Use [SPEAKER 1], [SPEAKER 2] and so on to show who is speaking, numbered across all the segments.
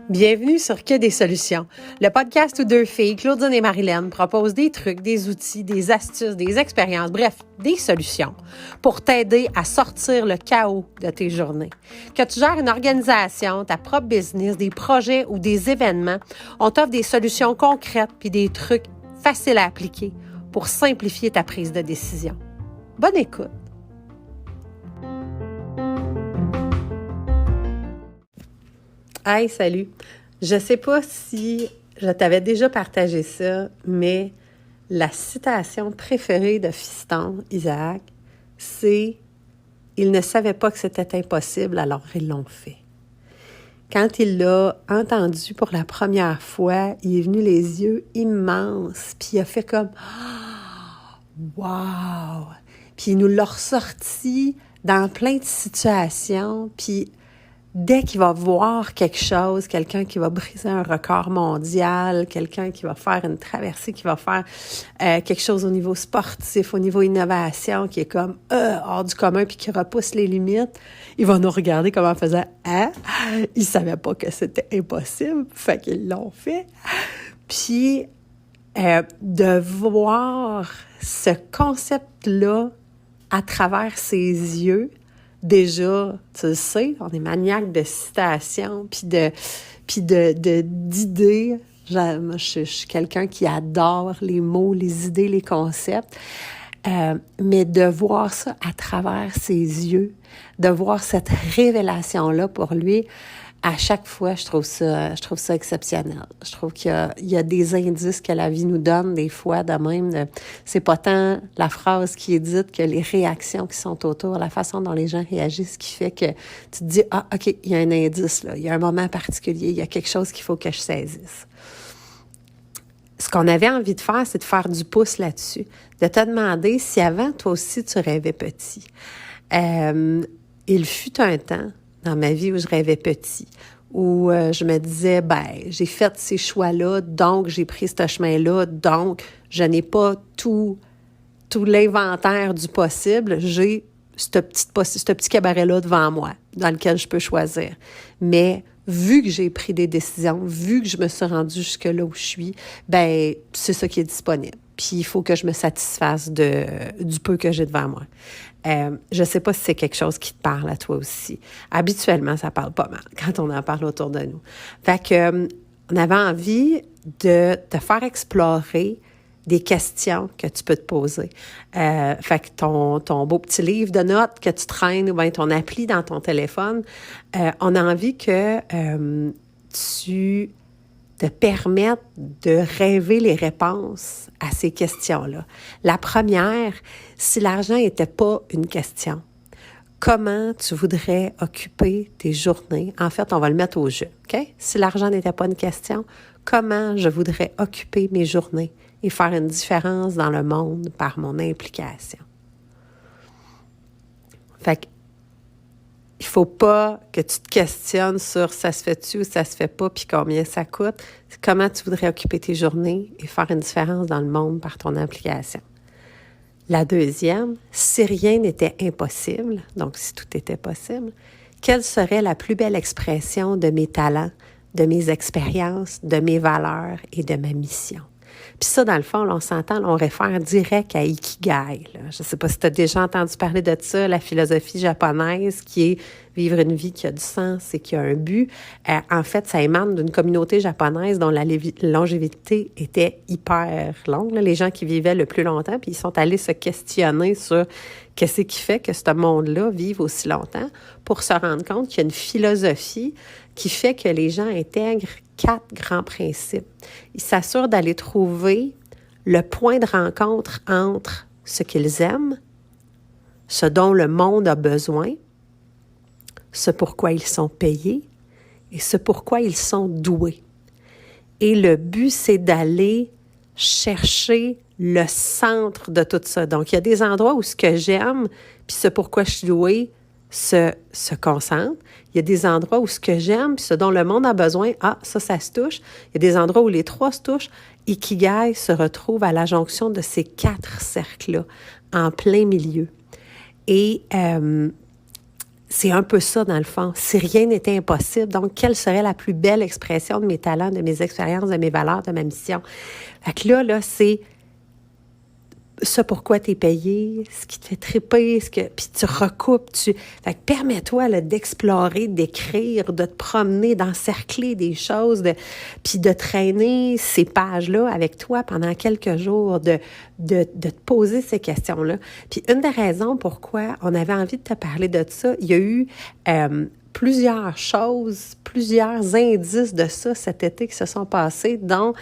[SPEAKER 1] Bienvenue sur Que des solutions, le podcast où deux filles, Claudine et Marilyn, proposent des trucs, des outils, des astuces, des expériences, bref, des solutions pour t'aider à sortir le chaos de tes journées. Que tu gères une organisation, ta propre business, des projets ou des événements, on t'offre des solutions concrètes puis des trucs faciles à appliquer pour simplifier ta prise de décision. Bonne écoute! Hey, salut! Je sais pas si je t'avais déjà partagé ça, mais la citation préférée de Fiston, Isaac, c'est « Ils ne savaient pas que c'était impossible, alors ils l'ont fait ». Quand il l'a entendu pour la première fois, il est venu les yeux immenses, puis il a fait comme « Wow! » Puis il nous l'a ressorti dans plein de situations, puis dès qu'il va voir quelque chose, quelqu'un qui va briser un record mondial, quelqu'un qui va faire une traversée, qui va faire quelque chose au niveau sportif, au niveau innovation, qui est comme hors du commun puis qui repousse les limites, il va nous regarder comme en faisant « Ah! » Ils savaient pas que c'était impossible, fait qu'ils l'ont fait. Puis de voir ce concept-là à travers ses yeux, déjà, tu le sais, on est maniaque de citations, puis d'idées. Moi, je suis quelqu'un qui adore les mots, les idées, les concepts. Mais de voir ça à travers ses yeux, de voir cette révélation-là pour lui, à chaque fois, je trouve ça exceptionnel. Je trouve qu'il y a des indices que la vie nous donne des fois de même. C'est pas tant la phrase qui est dite que les réactions qui sont autour, la façon dont les gens réagissent qui fait que tu te dis « Ah, OK, il y a un indice là, il y a un moment particulier, il y a quelque chose qu'il faut que je saisisse. » Ce qu'on avait envie de faire, c'est de faire du pouce là-dessus, de te demander si avant, toi aussi, tu rêvais petit. Il fut un temps dans ma vie où je rêvais petit, où je me disais, j'ai fait ces choix-là, donc j'ai pris ce chemin-là, donc je n'ai pas tout l'inventaire du possible, j'ai ce petit cabaret-là devant moi, dans lequel je peux choisir. Mais vu que j'ai pris des décisions, vu que je me suis rendue jusque-là où je suis, c'est ça qui est disponible. Puis il faut que je me satisfasse du peu que j'ai devant moi. Je ne sais pas si c'est quelque chose qui te parle à toi aussi. Habituellement, ça parle pas mal quand on en parle autour de nous. Fait que on avait envie de te faire explorer des questions que tu peux te poser. Fait que ton beau petit livre de notes que tu traînes ou bien ton appli dans ton téléphone, on a envie que tu te permettes de rêver les réponses à ces questions-là. La première, si l'argent n'était pas une question, comment tu voudrais occuper tes journées? En fait, on va le mettre au jeu, OK? Si l'argent n'était pas une question, comment je voudrais occuper mes journées et faire une différence dans le monde par mon implication? Fait que il faut pas que tu te questionnes sur ça se fait-tu ou ça se fait pas, puis combien ça coûte. C'est comment tu voudrais occuper tes journées et faire une différence dans le monde par ton implication. La deuxième, si rien n'était impossible, donc si tout était possible, quelle serait la plus belle expression de mes talents, de mes expériences, de mes valeurs et de ma mission? Puis ça, dans le fond, là, on s'entend, là, on réfère direct à Ikigai. Là. Je ne sais pas si tu as déjà entendu parler de ça, la philosophie japonaise qui est vivre une vie qui a du sens et qui a un but. En fait, ça émane d'une communauté japonaise dont la longévité était hyper longue. Là. Les gens qui vivaient le plus longtemps, puis ils sont allés se questionner sur qu'est-ce qui fait que ce monde-là vive aussi longtemps pour se rendre compte qu'il y a une philosophie qui fait que les gens intègrent 4 grands principes. Ils s'assurent d'aller trouver le point de rencontre entre ce qu'ils aiment, ce dont le monde a besoin, ce pourquoi ils sont payés et ce pourquoi ils sont doués. Et le but, c'est d'aller chercher le centre de tout ça. Donc, il y a des endroits où ce que j'aime, puis ce pourquoi je suis douée, se concentre. Il y a des endroits où ce que j'aime, puis ce dont le monde a besoin, ça se touche. Il y a des endroits où les 3 se touchent. Ikigai se retrouve à la jonction de ces 4 cercles-là, en plein milieu. Et c'est un peu ça, dans le fond. Si rien n'était impossible, donc quelle serait la plus belle expression de mes talents, de mes expériences, de mes valeurs, de ma mission? Fait que là, c'est ce pourquoi tu es payé, ce qui te fait triper, puis tu recoupes. Fait que permets-toi là, d'explorer, d'écrire, de te promener, d'encercler des choses, puis de traîner ces pages-là avec toi pendant quelques jours, de te poser ces questions-là. Puis une des raisons pourquoi on avait envie de te parler de ça, il y a eu plusieurs choses, plusieurs indices de ça cet été qui se sont passés, dont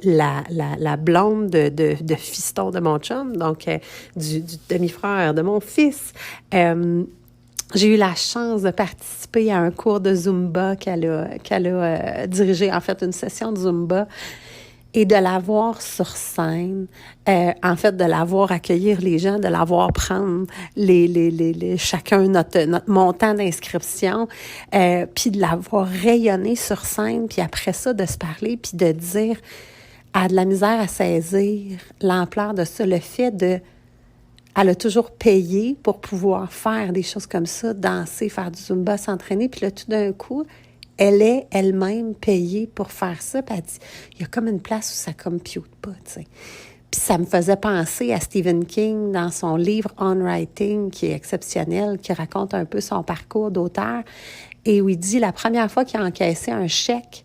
[SPEAKER 1] la blonde de fiston de mon chum, donc du demi-frère de mon fils. J'ai eu la chance de participer à un cours de Zumba qu'elle a dirigé, en fait, une session de Zumba, et de la voir sur scène, en fait, de la voir accueillir les gens, de la voir prendre chacun notre montant d'inscription, puis de la voir rayonner sur scène, puis après ça, de se parler, puis de dire, elle a de la misère à saisir l'ampleur de ça, le fait elle a toujours payé pour pouvoir faire des choses comme ça, danser, faire du Zumba, s'entraîner, puis là, tout d'un coup, elle est elle-même payée pour faire ça. Puis elle dit, il y a comme une place où ça compute pas, tu sais. Puis ça me faisait penser à Stephen King dans son livre On Writing, qui est exceptionnel, qui raconte un peu son parcours d'auteur, et où il dit, la première fois qu'il a encaissé un chèque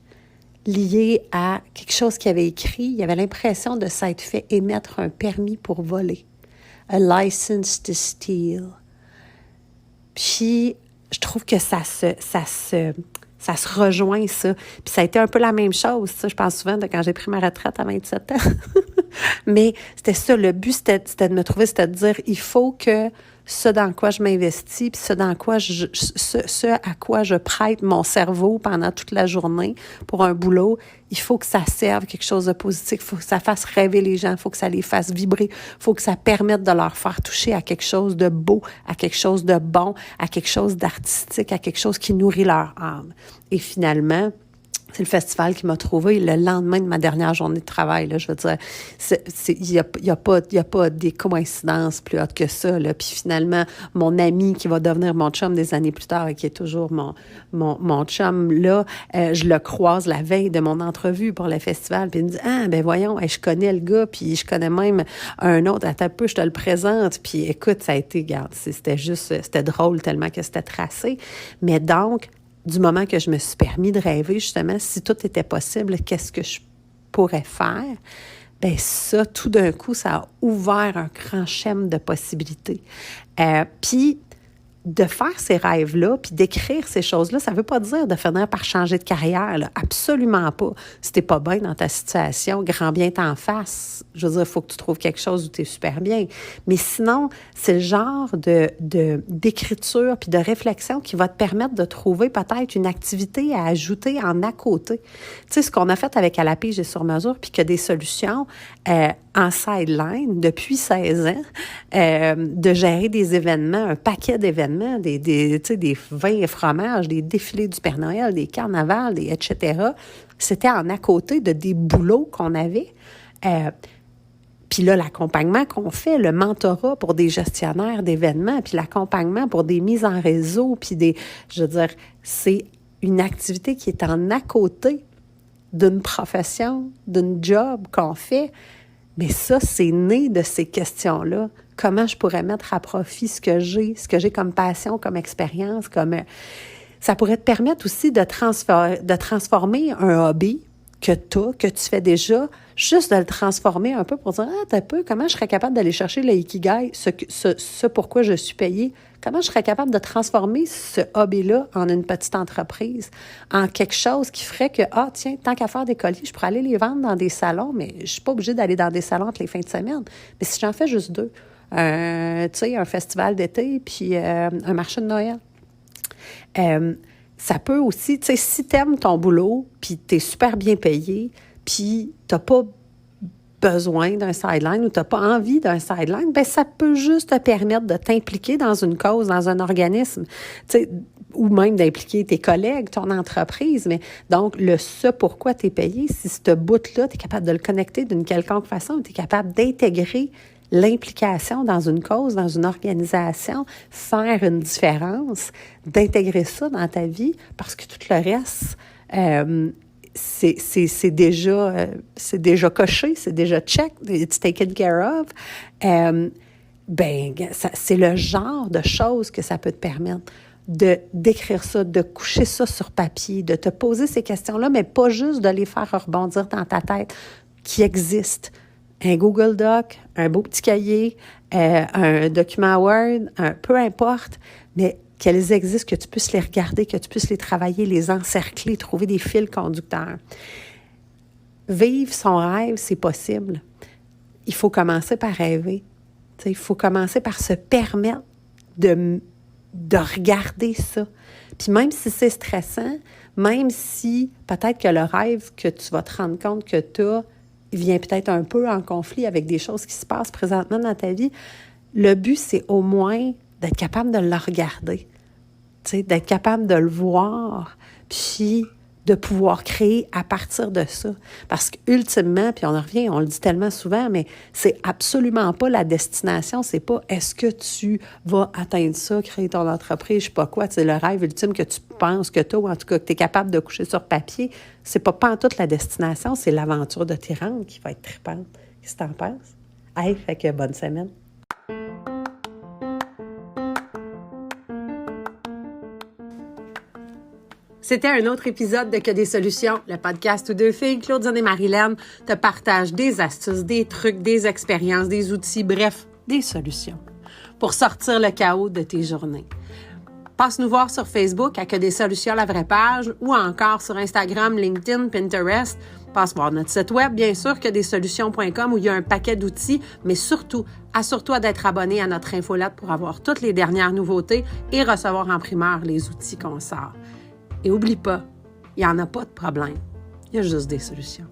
[SPEAKER 1] lié à quelque chose qu'il avait écrit, il avait l'impression de s'être fait émettre un permis pour voler. A license to steal. Puis, je trouve que ça se rejoint, ça. Puis ça a été un peu la même chose, ça, je pense souvent de quand j'ai pris ma retraite à 27 ans. Mais c'était ça, le but, c'était de me trouver, c'était de dire, il faut que ce dans quoi je m'investis, puis ce à quoi je prête mon cerveau pendant toute la journée pour un boulot, il faut que ça serve quelque chose de positif, il faut que ça fasse rêver les gens, il faut que ça les fasse vibrer, il faut que ça permette de leur faire toucher à quelque chose de beau, à quelque chose de bon, à quelque chose d'artistique, à quelque chose qui nourrit leur âme. Et finalement, c'est le festival qui m'a trouvé le lendemain de ma dernière journée de travail. Là, je veux dire, il y a pas des coïncidences plus hautes que ça. Là. Puis finalement, mon ami qui va devenir mon chum des années plus tard et qui est toujours mon chum, là, je le croise la veille de mon entrevue pour le festival. Puis il me dit, ah, ben voyons, je connais le gars, puis je connais même un autre. Attends un peu, je te le présente. Puis écoute, ça a été, regarde, c'était drôle tellement que c'était tracé. Mais donc, du moment que je me suis permis de rêver, justement, si tout était possible, qu'est-ce que je pourrais faire? Bien, ça, tout d'un coup, ça a ouvert un grand schème de possibilités. Puis, de faire ces rêves-là, puis d'écrire ces choses-là, ça ne veut pas dire de finir par changer de carrière, là. Absolument pas. Si tu n'es pas bien dans ta situation, grand bien t'en face. Je veux dire, il faut que tu trouves quelque chose où tu es super bien. Mais sinon, c'est le genre d'écriture puis de réflexion qui va te permettre de trouver peut-être une activité à ajouter en à côté. Tu sais, ce qu'on a fait avec À la pige et sur mesure, puis qu'il y a des solutions en sideline depuis 16 ans, de gérer des événements, un paquet d'événements, des vins et fromages, des défilés du Père Noël, des carnavals, etc. C'était en à côté de des boulots qu'on avait. Puis là, l'accompagnement qu'on fait, le mentorat pour des gestionnaires d'événements, puis l'accompagnement pour des mises en réseau, puis je veux dire, c'est une activité qui est en à côté d'une profession, d'une job qu'on fait. Mais ça, c'est né de ces questions-là. Comment je pourrais mettre à profit ce que j'ai comme passion, comme expérience, ça pourrait te permettre aussi de transformer un hobby que tu fais déjà, juste de le transformer un peu pour dire, t'as peu, comment je serais capable d'aller chercher le ikigai, ce pourquoi je suis payée, comment je serais capable de transformer ce hobby-là en une petite entreprise, en quelque chose qui ferait que, tiens, tant qu'à faire des colliers, je pourrais aller les vendre dans des salons, mais je suis pas obligée d'aller dans des salons entre les fins de semaine. Mais si j'en fais juste 2, tu sais, un festival d'été puis un marché de Noël. Ça peut aussi, tu sais, si t'aimes ton boulot, puis t'es super bien payé, puis t'as pas besoin d'un sideline ou t'as pas envie d'un sideline, bien, ça peut juste te permettre de t'impliquer dans une cause, dans un organisme, tu sais, ou même d'impliquer tes collègues, ton entreprise. Mais donc, ce pourquoi t'es payé, si ce bout-là, t'es capable de le connecter d'une quelconque façon, t'es capable d'intégrer l'implication dans une cause, dans une organisation, faire une différence, d'intégrer ça dans ta vie, parce que tout le reste, c'est déjà coché, c'est déjà check, it's taken care of. C'est le genre de choses que ça peut te permettre d'écrire ça, de coucher ça sur papier, de te poser ces questions-là, mais pas juste de les faire rebondir dans ta tête, qui existent. Un Google Doc, un beau petit cahier, un document Word, peu importe, mais qu'elles existent, que tu puisses les regarder, que tu puisses les travailler, les encercler, trouver des fils conducteurs. Vivre son rêve, c'est possible. Il faut commencer par rêver. Il faut commencer par se permettre de regarder ça. Puis même si c'est stressant, même si peut-être que le rêve que tu vas te rendre compte que tu as vient peut-être un peu en conflit avec des choses qui se passent présentement dans ta vie, le but, c'est au moins d'être capable de le regarder, d'être capable de le voir, puis de pouvoir créer à partir de ça. Parce qu'ultimement, puis on en revient, on le dit tellement souvent, mais c'est absolument pas la destination, c'est pas est-ce que tu vas atteindre ça, créer ton entreprise, je sais pas quoi, le rêve ultime que tu penses que tu as, ou en tout cas que tu es capable de coucher sur papier, c'est pas pantoute la destination, c'est l'aventure de t'y rendre qui va être trippante. Qu'est-ce que t'en penses? Hey, fait que bonne semaine! C'était un autre épisode de Que des solutions, le podcast où deux filles, Claudine et Marilène, te partagent des astuces, des trucs, des expériences, des outils, bref, des solutions pour sortir le chaos de tes journées. Passe nous voir sur Facebook à Que des solutions, la vraie page, ou encore sur Instagram, LinkedIn, Pinterest. Passe voir notre site web, bien sûr, quedessolutions.com, où il y a un paquet d'outils, mais surtout, assure-toi d'être abonné à notre infolette pour avoir toutes les dernières nouveautés et recevoir en primeur les outils qu'on sort. Et oublie pas, il n'y en a pas de problème. Il y a juste des solutions.